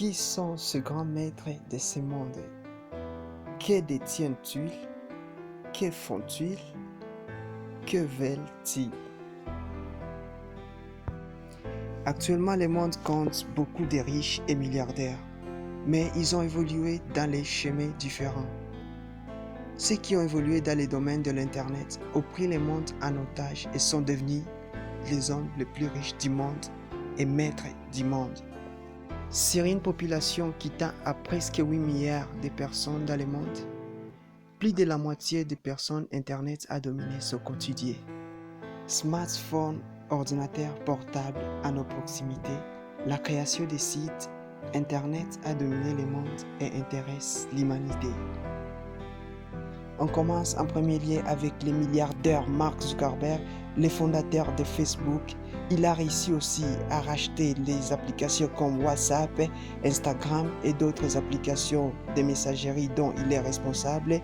Qui sont ces grands maîtres de ce monde? Que détiennent-ils? Que font-ils? Que veulent-ils? Actuellement, le monde compte beaucoup de riches et milliardaires, mais ils ont évolué dans les chemins différents. Ceux qui ont évolué dans les domaines de l'Internet ont pris le monde en otage et sont devenus les hommes les plus riches du monde et maîtres du monde. Sur une population qui tend à presque 8 milliards de personnes dans le monde, plus de la moitié des personnes Internet a dominé ce quotidien. Smartphones, ordinateurs portables à nos proximités, la création des sites, Internet a dominé le monde et intéresse l'humanité. On commence en premier lieu avec le milliardaire Mark Zuckerberg, le fondateur de Facebook. Il a réussi aussi à racheter les applications comme WhatsApp, Instagram et d'autres applications de messagerie dont il est responsable.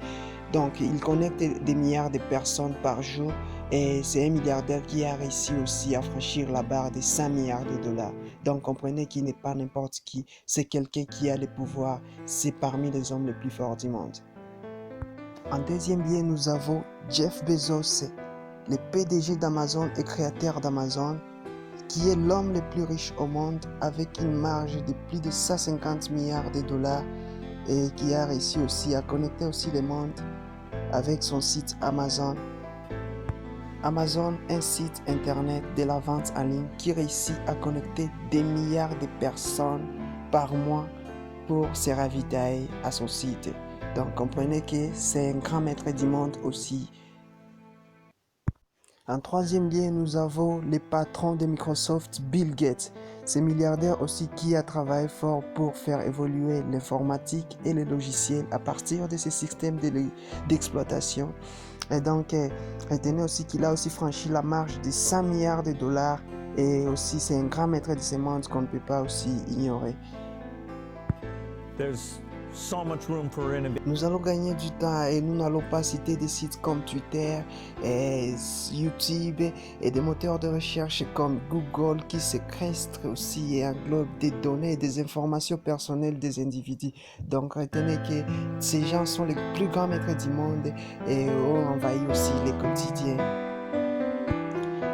Donc, il connecte des milliards de personnes par jour et c'est un milliardaire qui a réussi aussi à franchir la barre des 100 milliards de dollars. Donc, comprenez qu'il n'est pas n'importe qui, c'est quelqu'un qui a le pouvoir, c'est parmi les hommes les plus forts du monde. En deuxième lieu, nous avons Jeff Bezos, le PDG d'Amazon et créateur d'Amazon, qui est l'homme le plus riche au monde avec une marge de plus de 150 milliards de dollars et qui a réussi aussi à connecter aussi le monde avec son site Amazon. Amazon, un site internet de la vente en ligne qui réussit à connecter des milliards de personnes par mois pour se ravitailler à son site. Donc comprenez que c'est un grand maître du monde aussi. En troisième lieu, nous avons le patron de Microsoft, Bill Gates. Ce milliardaire aussi qui a travaillé fort pour faire évoluer l'informatique et les logiciels à partir de ces systèmes d'exploitation. Et donc, retenez aussi qu'il a aussi franchi la marge de 100 milliards de dollars. Et aussi, c'est un grand maître de ce monde qu'on ne peut pas aussi ignorer. Nous allons gagner du temps et nous n'allons pas citer des sites comme Twitter, et YouTube et des moteurs de recherche comme Google qui séquestrent aussi et englobent des données et des informations personnelles des individus. Donc retenez que ces gens sont les plus grands maîtres du monde et ont envahi aussi les quotidiens.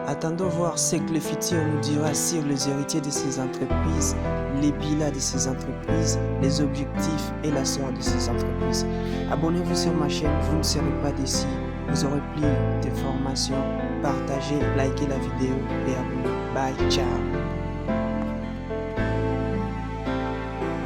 Attendons voir ce que le futur nous dira sur les héritiers de ces entreprises, les bilans de ces entreprises, les objectifs et la sort de ces entreprises. Abonnez-vous sur ma chaîne, vous ne serez pas déçus. Vous aurez plus d'informations. Partagez, likez la vidéo et abonnez-vous. Bye, ciao.